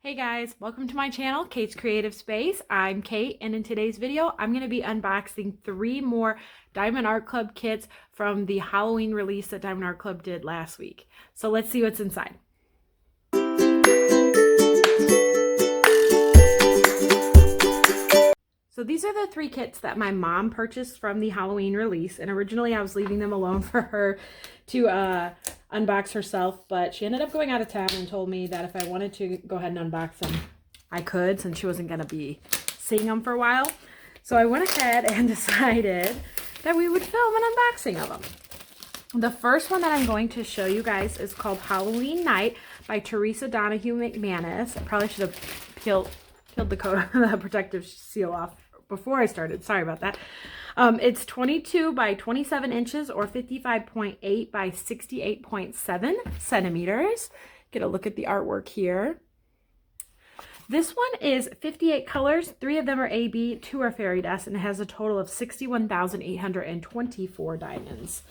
Hey guys, welcome to my channel, Kate's Creative Space. I'm Kate, and in today's video, I'm going to be unboxing 3 more Diamond Art Club kits from the Halloween release that Diamond Art Club did last week. So let's see what's inside. So these are the 3 kits that my mom purchased from the Halloween release, and originally I was leaving them alone for her to unbox herself, but she ended up going out of town and told me that if I wanted to go ahead and unbox them, I could, since she wasn't going to be seeing them for a while. So I went ahead and decided that we would film an unboxing of them. The first one that I'm going to show you guys is called Halloween Night by Teresa Donahue McManus. I probably should have peeled the coat, the protective seal off before I started. Sorry about that. It's 22 by 27 inches or 55.8 by 68.7 centimeters. Get a look at the artwork here. This one is 58 colors. 3 of them are AB, 2 are fairy dust, and it has a total of 61,824 diamonds.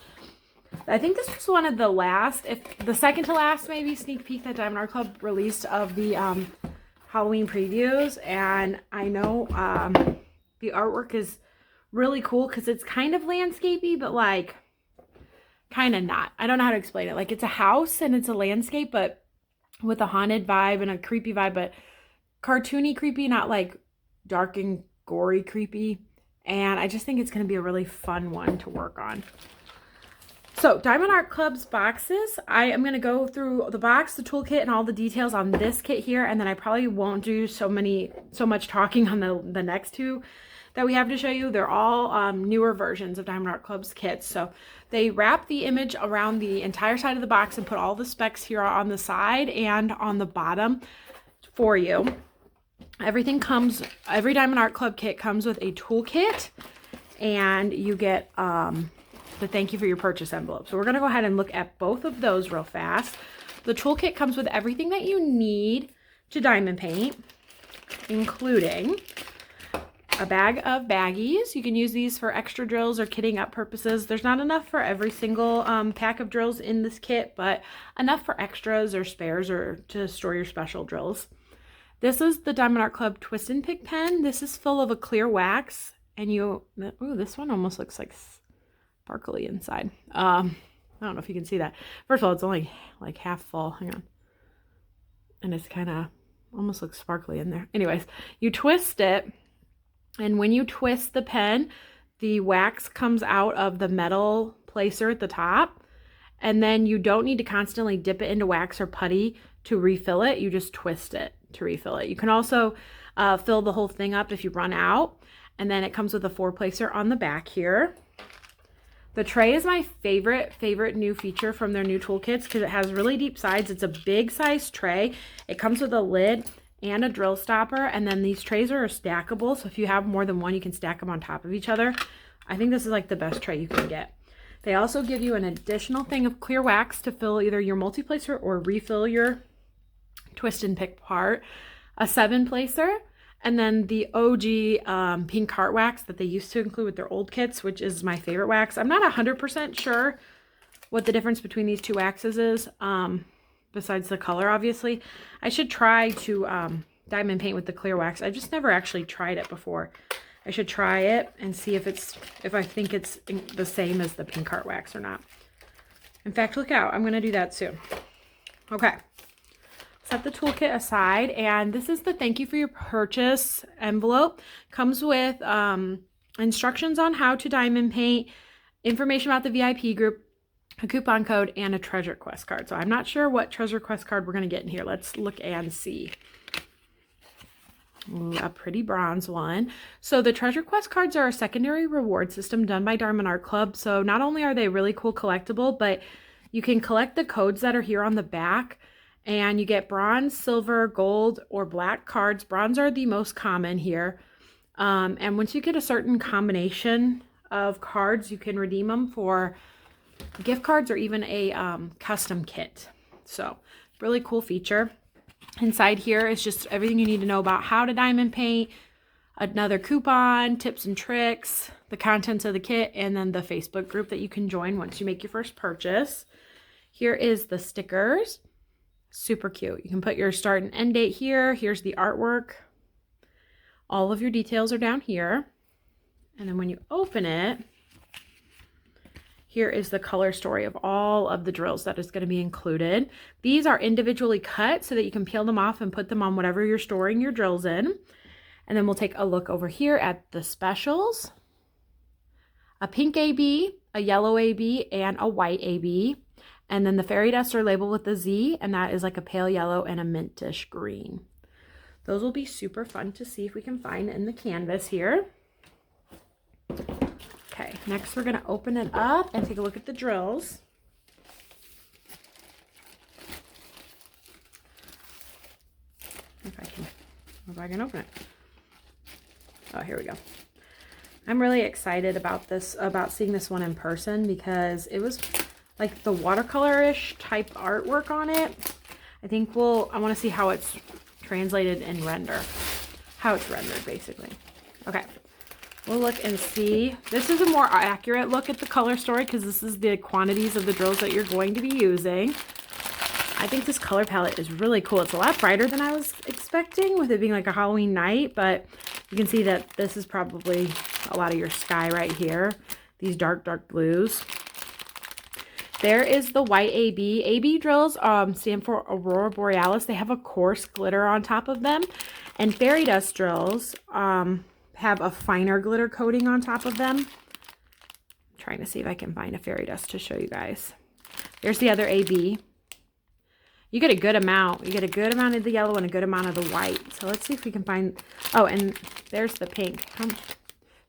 I think this was one of the last, if the second to last maybe, sneak peek that Diamond Art Club released of the Halloween previews, and I know the artwork is really cool because it's kind of landscapey, but like kind of not. I don't know how to explain it. Like, it's a house and it's a landscape, but with a haunted vibe and a creepy vibe, but cartoony creepy, not like dark and gory creepy. And I just think it's going to be a really fun one to work on. So Diamond Art Club's boxes, I am going to go through the box, the toolkit, and all the details on this kit here, and then I probably won't do so much talking on the next 2 that we have to show you. They're all newer versions of Diamond Art Club's kits. So they wrap the image around the entire side of the box and put all the specs here on the side and on the bottom for you. Every Diamond Art Club kit comes with a toolkit, and you get the thank you for your purchase envelope. So we're going to go ahead and look at both of those real fast. The toolkit comes with everything that you need to diamond paint, including a bag of baggies. You can use these for extra drills or kitting up purposes. There's not enough for every single pack of drills in this kit, but enough for extras or spares or to store your special drills. This is the Diamond Art Club Twist and Pick pen. This is full of a clear wax, and ooh, this one almost looks like sparkly inside. I don't know if you can see that. First of all, it's only like half full. Hang on. And it's kind of almost looks sparkly in there. Anyways, you twist it, and when you twist the pen, the wax comes out of the metal placer at the top, and then you don't need to constantly dip it into wax or putty to refill it. You just twist it to refill it. You can also fill the whole thing up if you run out, and then it comes with a 4 placer on the back here. The tray is my favorite new feature from their new toolkits because it has really deep sides. It's a big size tray. It comes with a lid and a drill stopper, and then these trays are stackable, so if you have more than one, you can stack them on top of each other. I think this is like the best tray you can get. They also give you an additional thing of clear wax to fill either your multi-placer or refill your twist and pick part, a 7 placer, and then the OG pink heart wax that they used to include with their old kits, which is my favorite wax. I'm not 100% sure what the difference between these 2 waxes is, besides the color, obviously. I should try to diamond paint with the clear wax. I just never actually tried it before. I should try it and see if I think it's the same as the pink heart wax or not. In fact, look out. I'm going to do that soon. Okay. Set the toolkit aside, and this is the thank you for your purchase envelope. Comes with instructions on how to diamond paint, information about the VIP group, a coupon code, and a treasure quest card. So I'm not sure what treasure quest card we're going to get in here. Let's look and see. Ooh, a pretty bronze one. So the treasure quest cards are a secondary reward system done by Diamond Art Club. So not only are they really cool collectible, but you can collect the codes that are here on the back, and you get bronze, silver, gold, or black cards. Bronze are the most common here. And once you get a certain combination of cards, you can redeem them for gift cards or even a custom kit. So really cool feature. Inside here is just everything you need to know about how to diamond paint, another coupon, tips and tricks, the contents of the kit, and then the Facebook group that you can join once you make your first purchase. Here is the stickers. Super cute. You can put your start and end date here. Here's the artwork. All of your details are down here. And then when you open it, here is the color story of all of the drills that is going to be included. These are individually cut so that you can peel them off and put them on whatever you're storing your drills in. And then we'll take a look over here at the specials. A pink AB, a yellow AB, and a white AB. And then the fairy dust are labeled with a Z, and that is like a pale yellow and a mintish green. Those will be super fun to see if we can find in the canvas here. Okay, next we're going to open it up and take a look at the drills. If I can open it. Oh, here we go. I'm really excited about this, about seeing this one in person, because it was like the watercolor-ish type artwork on it. I think I want to see how it's translated in render. How it's rendered, basically. Okay. We'll look and see. This is a more accurate look at the color story, because this is the quantities of the drills that you're going to be using. I think this color palette is really cool. It's a lot brighter than I was expecting, with it being like a Halloween night, but you can see that this is probably a lot of your sky right here. These dark, dark blues. There is the white AB. AB drills stand for Aurora Borealis. They have a coarse glitter on top of them. And fairy dust drills have a finer glitter coating on top of them. I'm trying to see if I can find a fairy dust to show you guys. There's the other AB. You get a good amount. You get a good amount of the yellow and a good amount of the white. So let's see if we can find... Oh, and there's the pink.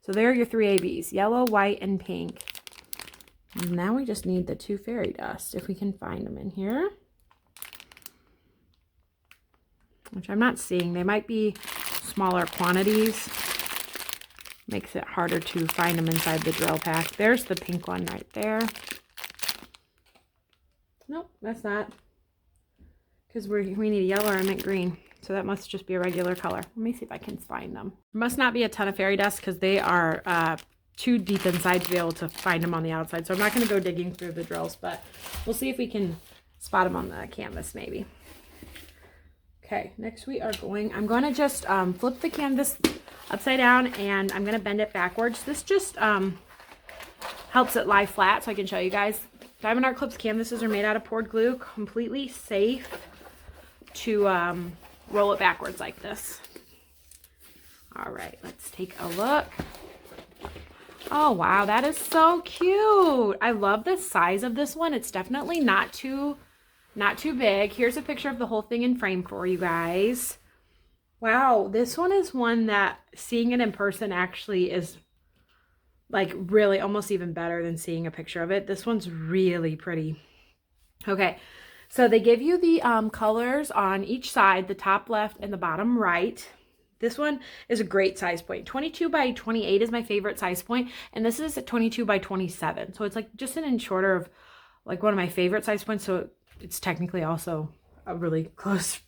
So there are your 3 ABs. Yellow, white, and pink. And now we just need the 2 fairy dust, if we can find them in here. Which I'm not seeing. They might be smaller quantities. Makes it harder to find them inside the drill pack. There's the pink one right there. Nope, that's not. Because we need a yellow or a mint green. So that must just be a regular color. Let me see if I can find them. There must not be a ton of fairy dust, because they are too deep inside to be able to find them on the outside. So I'm not going to go digging through the drills, but we'll see if we can spot them on the canvas maybe. Okay, next I'm going to just flip the canvas upside down, and I'm going to bend it backwards. This just helps it lie flat so I can show you guys. Diamond Art Clips canvases are made out of poured glue, completely safe to roll it backwards like this. All right, let's take a look. Oh, wow, that is so cute. I love the size of this one. It's definitely not too big. Here's a picture of the whole thing in frame for you guys. Wow, this one is one that seeing it in person actually is like really almost even better than seeing a picture of it. This one's really pretty. Okay, so they give you the colors on each side, the top left and the bottom right. This one is a great size point. 22 by 28 is my favorite size point, and this is a 22 by 27. So it's like just an inch shorter of like one of my favorite size points. So it's technically also a really close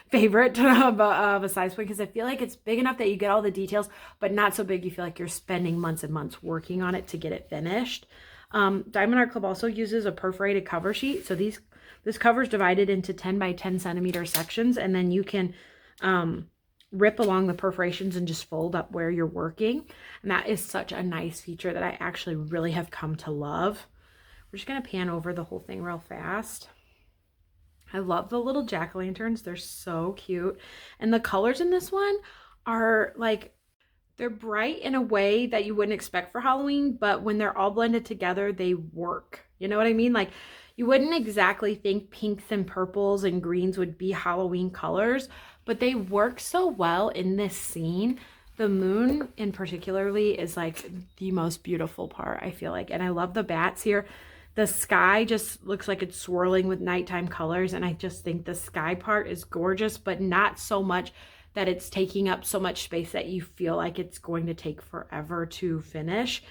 favorite of a size point, because I feel like it's big enough that you get all the details, but not so big you feel like you're spending months and months working on it to get it finished. Diamond Art Club also uses a perforated cover sheet. So this cover is divided into 10 by 10 centimeter sections, and then you can rip along the perforations and just fold up where you're working. And that is such a nice feature that I actually really have come to love. We're just going to pan over the whole thing real fast. I love the little jack-o'-lanterns. They're so cute. And the colors in this one are like, they're bright in a way that you wouldn't expect for Halloween, but when they're all blended together, they work. You know what I mean? Like, you wouldn't exactly think pinks and purples and greens would be Halloween colors, but they work so well in this scene. The moon in particularly is like the most beautiful part, I feel like. And I love the bats here. The sky just looks like it's swirling with nighttime colors, and I just think the sky part is gorgeous, but not so much that it's taking up so much space that you feel like it's going to take forever to finish.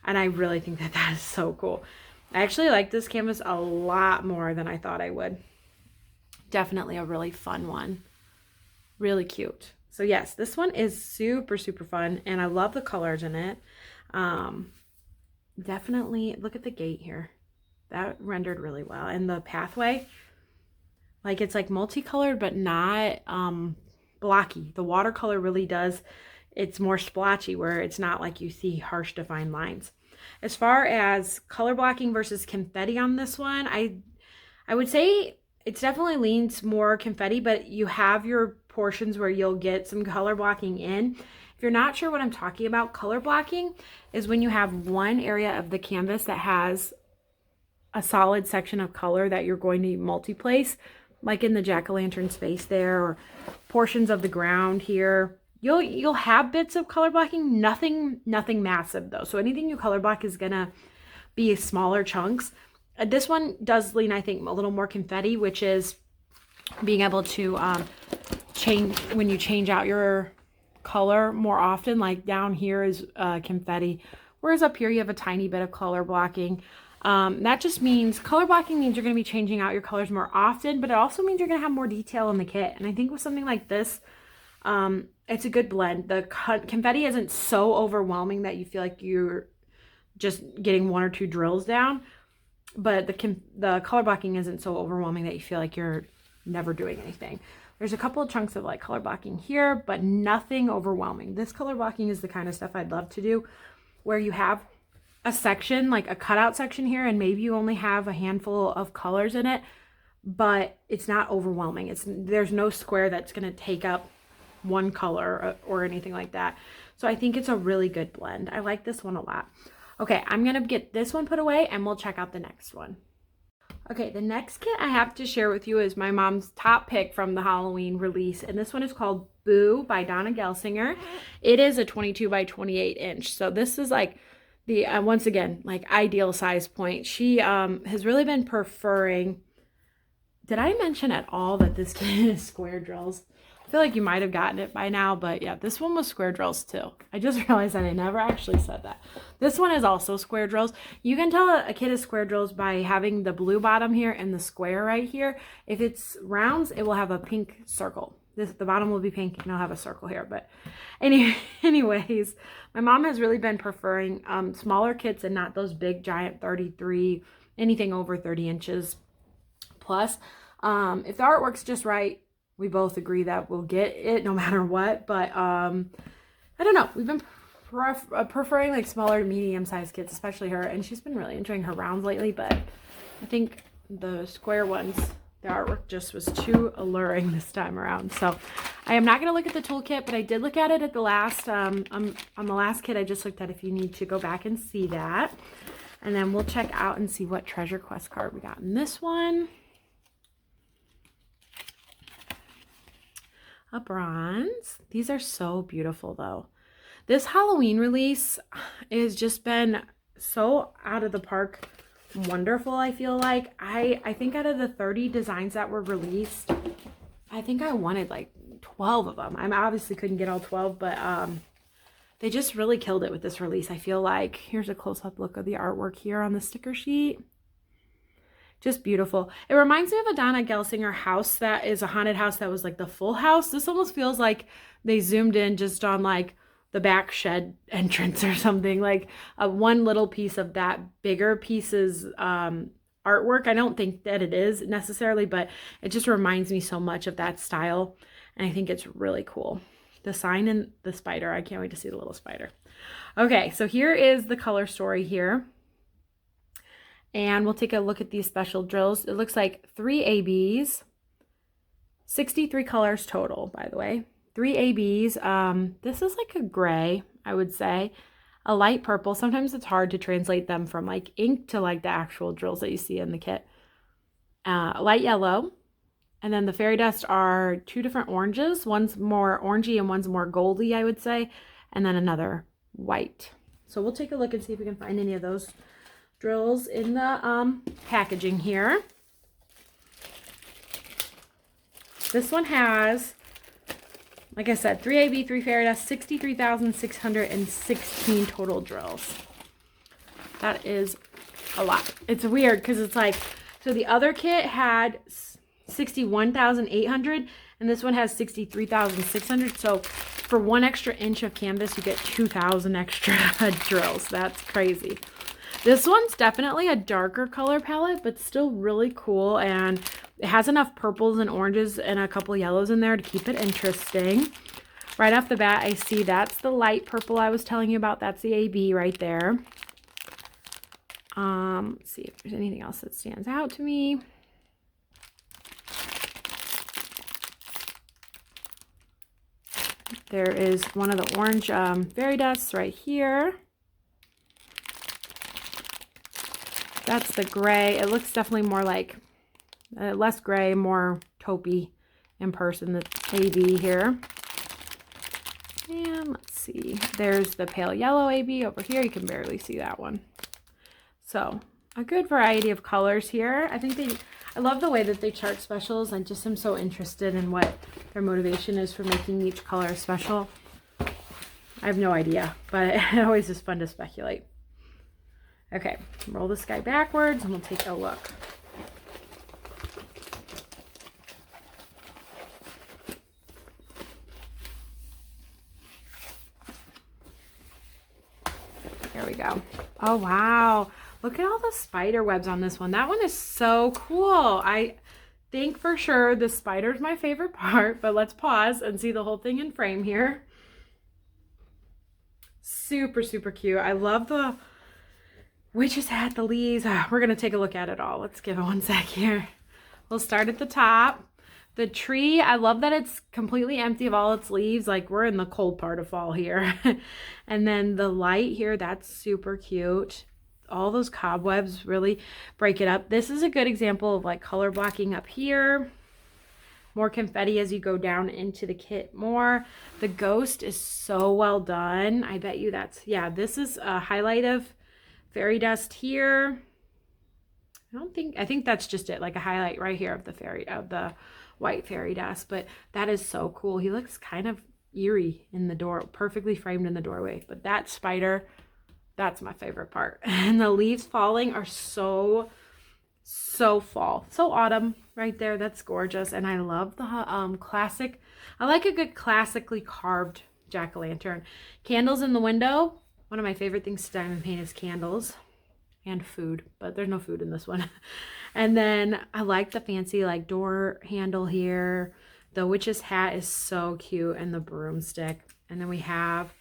And I really think that that is so cool. I actually like this canvas a lot more than I thought I would. Definitely a really fun one. Really cute. So yes, this one is super, super fun, and I love the colors in it. Definitely look at the gate here. That rendered really well. And the pathway, Like it's like multicolored, but not blocky. The watercolor really does. It's more splotchy where it's not like you see harsh defined lines. As far as color blocking versus confetti on this one, I would say it's definitely leans more confetti, but you have your portions where you'll get some color blocking in. If you're not sure what I'm talking about, color blocking is when you have one area of the canvas that has a solid section of color that you're going to multi-place, like in the jack-o'-lantern space there, or portions of the ground here. You'll have bits of color blocking, nothing massive though. So anything you color block is gonna be smaller chunks. This one does lean, I think, a little more confetti, which is being able to change when you change out your color more often. Like down here is confetti, whereas up here you have a tiny bit of color blocking. That just means color blocking means you're going to be changing out your colors more often, but it also means you're going to have more detail in the kit. And I think with something like this, it's a good blend. The confetti isn't so overwhelming that you feel like you're just getting one or two drills down, but the color blocking isn't so overwhelming that you feel like you're never doing anything. There's a couple of chunks of like color blocking here, but nothing overwhelming. This color blocking is the kind of stuff I'd love to do where you have a section, like a cutout section here, and maybe you only have a handful of colors in it, but it's not overwhelming. There's no square that's going to take up one color or anything like that. So I think it's a really good blend. I like this one a lot. Okay, I'm going to get this one put away and we'll check out the next one. Okay, the next kit I have to share with you is my mom's top pick from the Halloween release, and this one is called Boo by Donna Gelsinger. It is a 22 by 28 inch. So this is like the, once again, like ideal size point. She has really been preferring, did I mention at all that this kit is square drills? I feel like you might have gotten it by now, but yeah, this one was square drills too. I just realized that I never actually said that. This one is also square drills. You can tell a kit is square drills by having the blue bottom here and the square right here. If it's rounds, it will have a pink circle. The bottom will be pink and it'll have a circle here. But anyways, my mom has really been preferring smaller kits and not those big giant 33, anything over 30 inches plus. If the artwork's just right, we both agree that we'll get it no matter what. But I don't know. We've been preferring like smaller to medium-sized kits, especially her. And she's been really enjoying her rounds lately. But I think the square ones, the artwork just was too alluring this time around. So I am not going to look at the toolkit, but I did look at it at the last, on the last kit I just looked at, if you need to go back and see that. And then we'll check out and see what Treasure Quest card we got in this one. A bronze. These are so beautiful though. This Halloween release has just been so out of the park wonderful. I feel like I think out of the 30 designs that were released, I think I wanted like 12 of them. I obviously couldn't get all 12, but they just really killed it with this release. I feel like, here's a close-up look of the artwork here on the sticker sheet. Just beautiful. It reminds me of a Donna Gelsinger house that is a haunted house that was like the full house. This almost feels like they zoomed in just on like the back shed entrance or something. Like one little piece of that bigger piece's artwork. I don't think that it is necessarily, but it just reminds me so much of that style. And I think it's really cool. The sign and the spider. I can't wait to see the little spider. Okay, so here is the color story here. And we'll take a look at these special drills. It looks like 3 ABs, 63 colors total, by the way. 3 ABs. This is like a gray, I would say. A light purple. Sometimes it's hard to translate them from like ink to like the actual drills that you see in the kit. Light yellow. And then the fairy dust are 2 different oranges. One's more orangey and one's more goldy, I would say. And then another white. So we'll take a look and see if we can find any of those drills in the packaging here. This one has, like I said, 3 AB, 3 fairy dust, 63,616 total drills. That is a lot. It's weird because it's like, so the other kit had 61,800 and this one has 63,600. So for 1 extra inch of canvas, you get 2,000 extra drills. That's crazy. This one's definitely a darker color palette, but still really cool. And it has enough purples and oranges and a couple yellows in there to keep it interesting. Right off the bat, I see that's the light purple I was telling you about. That's the AB right there. Let's see if there's anything else that stands out to me. There is one of the orange fairy dusts right here. That's the gray. It looks definitely more like, less gray, more taupey in person, the AB here. And let's see, there's the pale yellow AB over here. You can barely see that one. So a good variety of colors here. I love the way that they chart specials. I just am so interested in what their motivation is for making each color special. I have no idea, but it always is fun to speculate. Okay, roll this guy backwards and we'll take a look. There we go. Oh, wow. Look at all the spider webs on this one. That one is so cool. I think for sure the spider's my favorite part, but let's pause and see the whole thing in frame here. Super, super cute. I love the witch's hat, the leaves. We're going to take a look at it all. Let's give it one sec here. We'll start at the top. The tree, I love that it's completely empty of all its leaves. Like we're in the cold part of fall here. And then the light here, that's super cute. All those cobwebs really break it up. This is a good example of like color blocking up here. More confetti as you go down into the kit more. The ghost is so well done. I bet you that's, yeah, this is a highlight of fairy dust here. I think that's just it, like a highlight right here of the white fairy dust, but that is so cool. He looks kind of eerie in the door, perfectly framed in the doorway, but that spider, that's my favorite part. And the leaves falling are so fall, so autumn right there. That's gorgeous. And I love the classic, I like a good classically carved jack-o'-lantern. Candles in the window. One of my favorite things to diamond paint is candles and food, but there's no food in this one. And then I like the fancy like door handle here. The witch's hat is so cute, and the broomstick. And then we have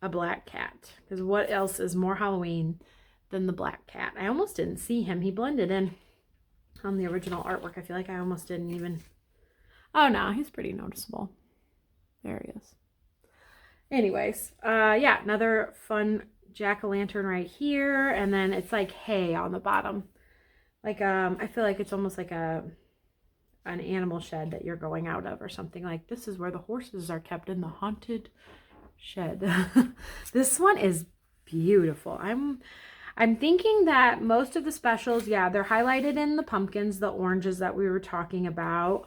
a black cat, because what else is more Halloween than the black cat? I almost didn't see him. He blended in on the original artwork. I feel like I almost didn't even. Oh no, he's pretty noticeable. There he is. Anyways, yeah, another fun jack-o'-lantern right here. And then it's like hay on the bottom. Like, I feel like it's almost like an animal shed that you're going out of or something. Like, this is where the horses are kept, in the haunted shed. This one is beautiful. I'm thinking that most of the specials, yeah, they're highlighted in the pumpkins, the oranges that we were talking about.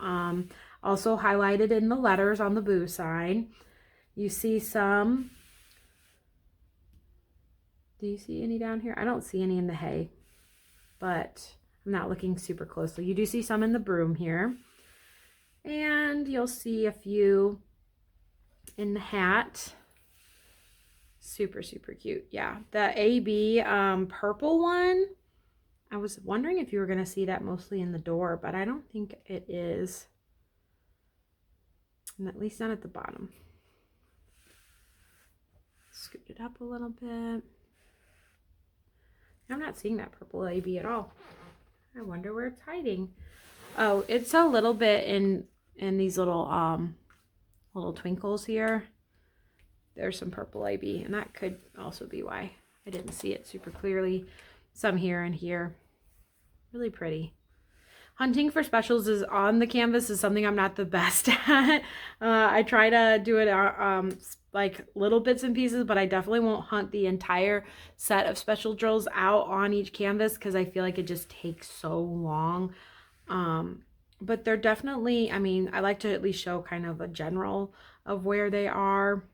Also highlighted in the letters on the boo sign. You see some. Do you see any down here? I don't see any in the hay, but I'm not looking super closely. You do see some in the broom here. And you'll see a few in the hat. Super, super cute. Yeah, the AB purple one, I was wondering if you were going to see that mostly in the door, but I don't think it is. And at least not at the bottom. Scoot it up a little bit. I'm not seeing that purple AB at all. I wonder where it's hiding. Oh, it's a little bit in these little twinkles here. There's some purple AB, and that could also be why I didn't see it super clearly. Some here and here. Really pretty. Hunting for specials is on the canvas is something I'm not the best at. I try to do it like little bits and pieces, but I definitely won't hunt the entire set of special drills out on each canvas because I feel like it just takes so long. But they're definitely, I mean, I like to at least show kind of a general of where they are.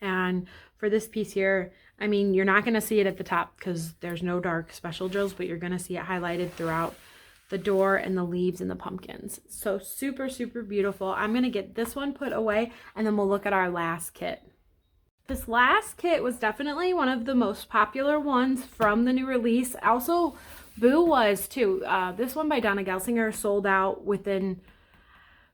And for this piece here, I mean, you're not going to see it at the top because there's no dark special drills, but you're going to see it highlighted throughout the door and the leaves and the pumpkins. So super, super beautiful. I'm going to get this one put away, and then we'll look at our last kit. This last kit was definitely one of the most popular ones from the new release. Also Boo was too. This one by Donna Gelsinger sold out within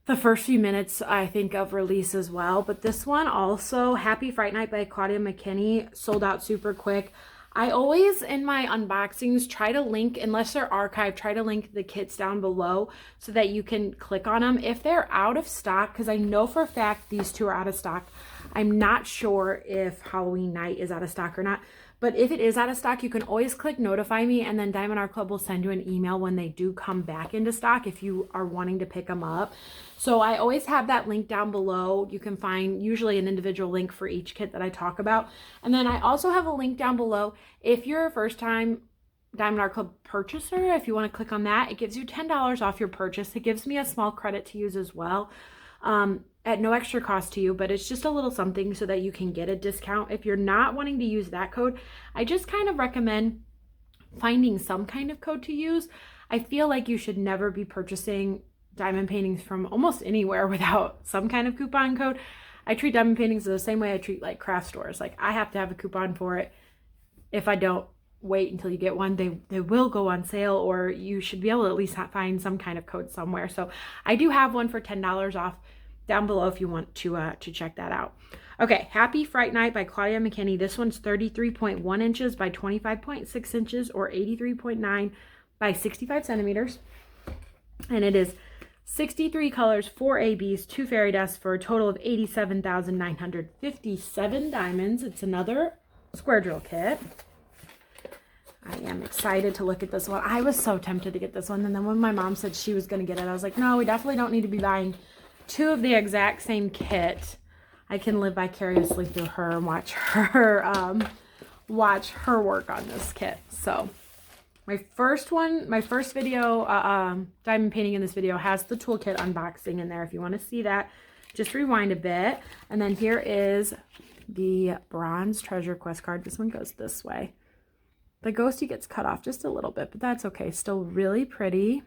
the first few minutes, I think, of release as well. But this one also, Happy Fright Night by Claudia McKinney, sold out super quick. I always, in my unboxings, try to link, unless they're archived, try to link the kits down below so that you can click on them. If they're out of stock, because I know for a fact these two are out of stock, I'm not sure if Halloween Night is out of stock or not. But if it is out of stock, you can always click notify me, and then Diamond Art Club will send you an email when they do come back into stock if you are wanting to pick them up. So I always have that link down below. You can find usually an individual link for each kit that I talk about. And then I also have a link down below if you're a first time Diamond Art Club purchaser. If you want to click on that, it gives you $10 off your purchase. It gives me a small credit to use as well. At no extra cost to you, but it's just a little something so that you can get a discount. If you're not wanting to use that code, I just kind of recommend finding some kind of code to use. I feel like you should never be purchasing diamond paintings from almost anywhere without some kind of coupon code. I treat diamond paintings the same way I treat like craft stores. Like, I have to have a coupon for it. If I don't, wait until you get one. They will go on sale, or you should be able to at least find some kind of code somewhere. So I do have one for $10 off down below if you want to check that out. Okay, Happy Fright Night by Claudia McKinney. This one's 33.1 inches by 25.6 inches, or 83.9 by 65 centimeters. And it is 63 colors, 4 ABs, 2 fairy dusts for a total of 87,957 diamonds. It's another square drill kit. I am excited to look at this one. I was so tempted to get this one, and then when my mom said she was going to get it, I was like, no, we definitely don't need to be buying two of the exact same kit. I can live vicariously through her and watch her work on this kit. So my first video, diamond painting in this video, has the toolkit unboxing in there. If you want to see that, just rewind a bit. And then here is the bronze treasure quest card. This one goes this way. The ghosty gets cut off just a little bit, but that's okay. Still really pretty.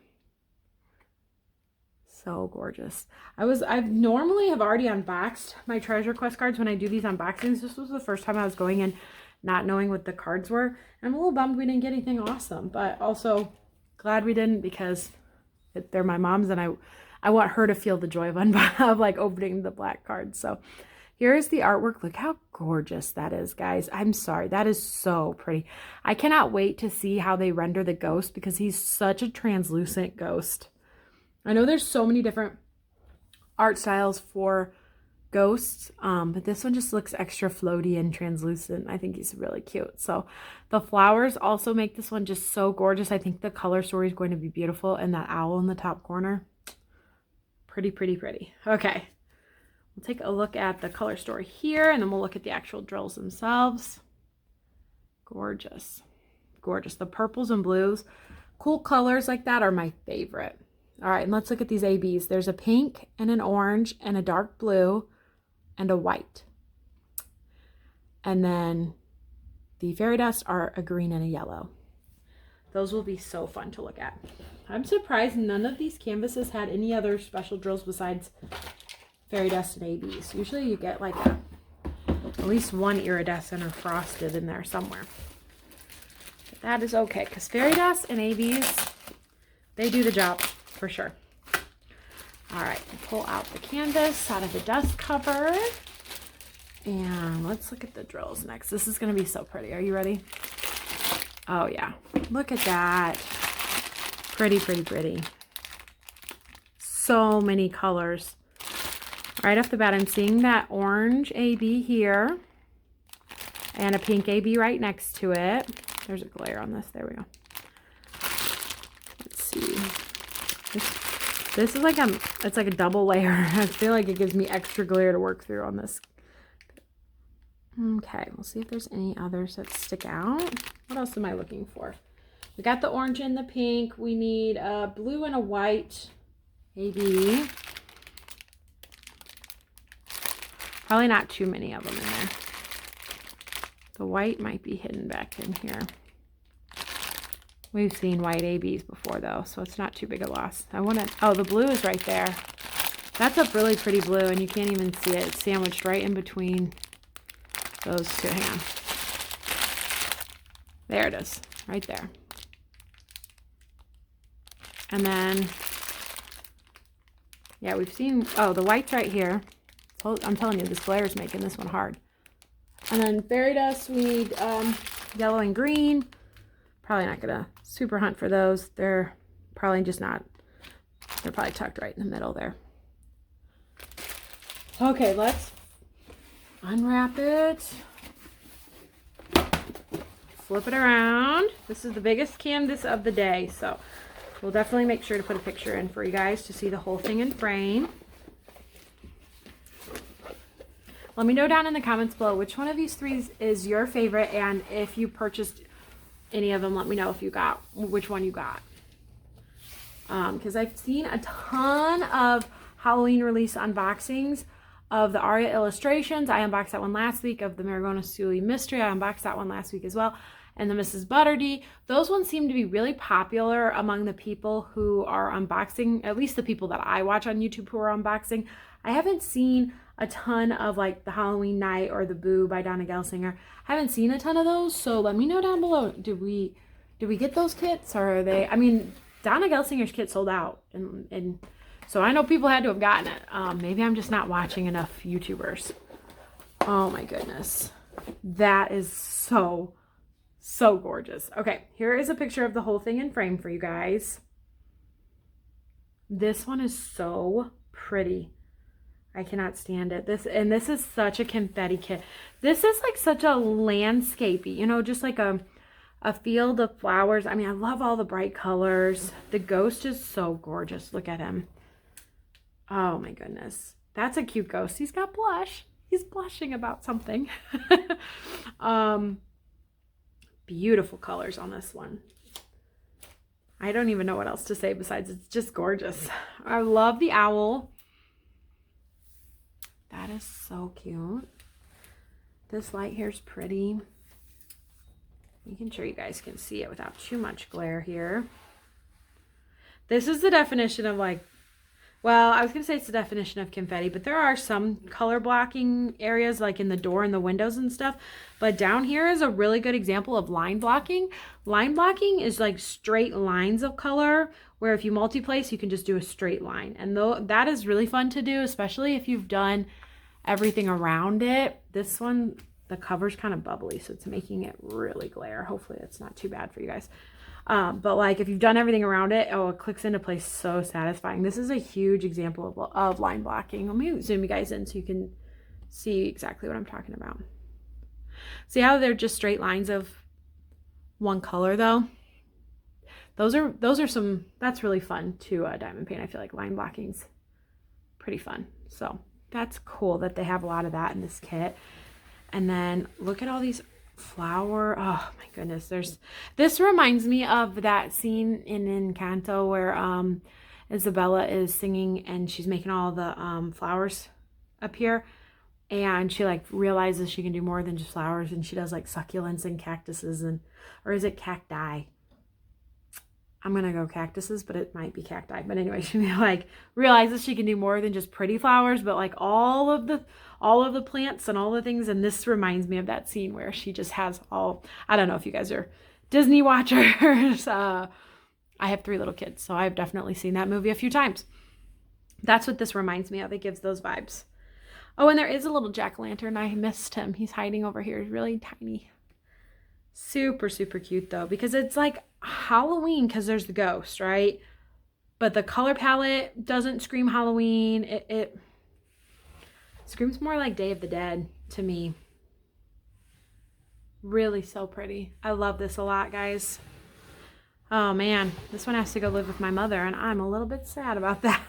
So gorgeous. I've normally have already unboxed my treasure quest cards when I do these unboxings. This was the first time I was going in not knowing what the cards were. And I'm a little bummed we didn't get anything awesome, but also glad we didn't, because they're my mom's, and I want her to feel the joy of like opening the black cards. So here's the artwork. Look how gorgeous that is, guys. I'm sorry. That is so pretty. I cannot wait to see how they render the ghost, because he's such a translucent ghost. I know there's so many different art styles for ghosts, but this one just looks extra floaty and translucent. I think he's really cute. So the flowers also make this one just so gorgeous. I think the color story is going to be beautiful, and that owl in the top corner, pretty, pretty, pretty. Okay, we'll take a look at the color story here, and then we'll look at the actual drills themselves. Gorgeous, gorgeous. The purples and blues, cool colors like that are my favorite. All right, and let's look at these ABs. There's a pink and an orange and a dark blue and a white. And then the fairy dust are a green and a yellow. Those will be so fun to look at. I'm surprised none of these canvases had any other special drills besides fairy dust and ABs. Usually you get like at least one iridescent or frosted in there somewhere. But that is okay, because fairy dust and ABs, they do the job. For sure. All right, pull out the canvas out of the dust cover, and let's look at the drills next. This is going to be so pretty. Are you ready? Oh yeah, look at that. Pretty, pretty, pretty. So many colors. Right off the bat, I'm seeing that orange AB here and a pink AB right next to it. There's a glare on this. There we go. Let's see. This is like it's like a double layer. I feel like it gives me extra glare to work through on this. Okay, we'll see if there's any others that stick out. What else am I looking for? We got the orange and the pink. We need a blue and a white AB. Probably not too many of them in there. The white might be hidden back in here. We've seen white ABs before though, so it's not too big a loss. Oh, the blue is right there. That's a really pretty blue, and you can't even see it. It's sandwiched right in between those two. Hang on. There it is, right there. And then, yeah, we've seen, oh, the white's right here. So I'm telling you, this glare is making this one hard. And then fairy dust, we need yellow and green. Probably not gonna super hunt for those. They're probably just not, they're probably tucked right in the middle there. Okay, let's unwrap it. Flip it around. This is the biggest canvas of the day, so we'll definitely make sure to put a picture in for you guys to see the whole thing in frame. Let me know down in the comments below which one of these three is your favorite, and if you purchased any of them, let me know if you got which one you got. Because I've seen a ton of Halloween release unboxings of the Aria illustrations. I unboxed that one last week of the Marigona Sully Mystery. I unboxed that one last week as well. And the Mrs. Butterdy. Those ones seem to be really popular among the people who are unboxing, at least the people that I watch on YouTube who are unboxing. I haven't seen a ton of like the Halloween Night or the Boo by Donna Gelsinger. I haven't seen a ton of those, so let me know down below. Did we get those kits, or are they? I mean, Donna Gelsinger's kit sold out, and so I know people had to have gotten it. Maybe I'm just not watching enough YouTubers. Oh my goodness, that is so gorgeous. Okay, here is a picture of the whole thing in frame for you guys. This one is so pretty. I cannot stand it. This is such a confetti kit. This is like such a landscapey, you know, just like a field of flowers. I mean, I love all the bright colors. The ghost is so gorgeous. Look at him. Oh my goodness. That's a cute ghost. He's got blush. He's blushing about something. Beautiful colors on this one. I don't even know what else to say besides it's just gorgeous. I love the owl. That is so cute. This light here is pretty. Making sure you guys can see it without too much glare here. This is the definition of like, well, I was going to say it's the definition of confetti, but there are some color blocking areas like in the door and the windows and stuff. But down here is a really good example of line blocking. Line blocking is like straight lines of color, where if you multi-place, you can just do a straight line. And that is really fun to do, especially if you've done everything around it. This one, the cover's kind of bubbly, so it's making it really glare. Hopefully it's not too bad for you guys. But like if you've done everything around it, oh, it clicks into place so satisfying. This is a huge example of line blocking. Let me zoom you guys in so you can see exactly what I'm talking about. See how they're just straight lines of one color though? Those are some, that's really fun to diamond paint. I feel like line blocking's pretty fun. So that's cool that they have a lot of that in this kit. And then look at all these flower, oh my goodness, this reminds me of that scene in Encanto where Isabella is singing and she's making all the flowers appear, and she like realizes she can do more than just flowers, and she does like succulents and cactuses, and or is it cacti? I'm gonna go cactuses, but it might be cacti. But anyway, she like realizes she can do more than just pretty flowers, but like all of the plants and all the things. And this reminds me of that scene where she just has all, I don't know if you guys are Disney watchers. I have 3 little kids, so I've definitely seen that movie a few times. That's what this reminds me of. It gives those vibes. Oh, and there is a little jack-o'-lantern. I missed him. He's hiding over here. He's really tiny. Super cute though, because it's like Halloween because there's the ghost, right? But the color palette doesn't scream Halloween. It screams more like Day of the Dead to me. Really so pretty. I love this a lot, guys. Oh man, this one has to go live with my mother, and I'm a little bit sad about that.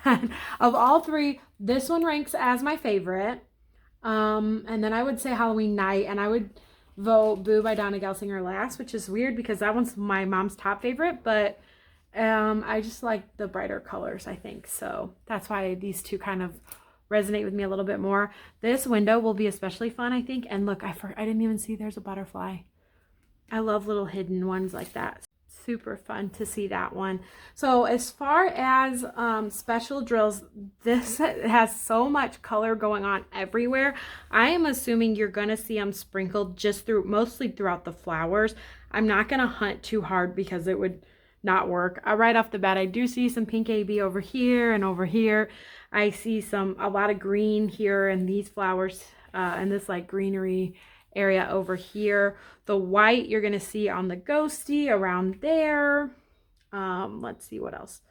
Of all 3, this one ranks as my favorite. And then I would say Halloween Night, and I would vote Boo by Donna Gelsinger last, which is weird because that one's my mom's top favorite, but I just like the brighter colors, I think. So that's why these 2 kind of resonate with me a little bit more. This window will be especially fun, I think. And look, I didn't even see there's a butterfly. I love little hidden ones like that. Super fun to see that one. So as far as special drills, this has so much color going on everywhere. I am assuming you're gonna see them sprinkled just mostly throughout the flowers. I'm not gonna hunt too hard because it would not work. Right off the bat, I do see some pink AB over here and over here. I see a lot of green here and these flowers and this like greenery area over here. The white you're going to see on the ghosty around there. Let's see what else.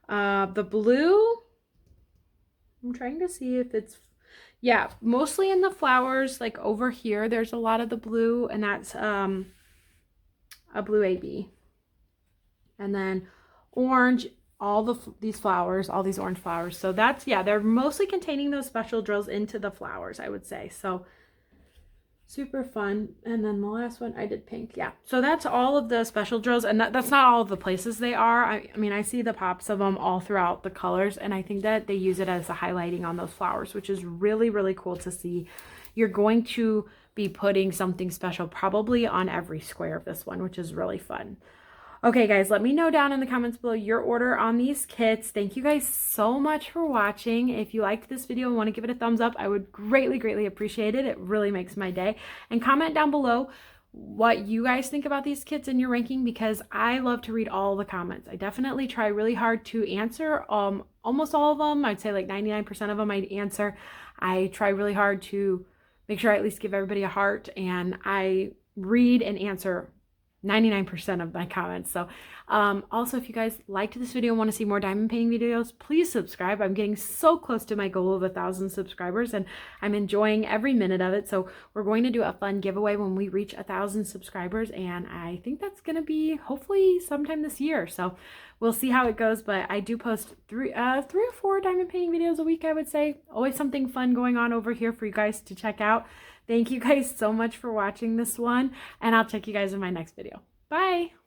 The blue, I'm trying to see if it's, yeah, mostly in the flowers, like over here, there's a lot of the blue, and that's a blue AB. And then orange, these flowers, all these orange flowers. So that's, yeah, they're mostly containing those special drills into the flowers, I would say. So super fun. And then the last one I did pink. Yeah, so that's all of the special drills, and that's not all of the places they are. I mean, I see the pops of them all throughout the colors, and I think that they use it as a highlighting on those flowers, which is really, really cool to see. You're going to be putting something special probably on every square of this one, which is really fun. Okay, guys, let me know down in the comments below your order on these kits. Thank you guys so much for watching. If you liked this video and want to give it a thumbs up, I would greatly, greatly appreciate it. It really makes my day. And comment down below what you guys think about these kits in your ranking, because I love to read all the comments. I definitely try really hard to answer almost all of them. I'd say like 99% of them I answer. I try really hard to make sure I at least give everybody a heart, and I read and answer 99% of my comments. So also, if you guys liked this video and want to see more diamond painting videos, please subscribe. I'm getting so close to my goal of 1,000 subscribers, and I'm enjoying every minute of it. So we're going to do a fun giveaway when we reach 1,000 subscribers, and I think that's going to be hopefully sometime this year. So we'll see how it goes, but I do post three or four diamond painting videos a week, I would say. Always something fun going on over here for you guys to check out. Thank you guys so much for watching this one, and I'll check you guys in my next video. Bye!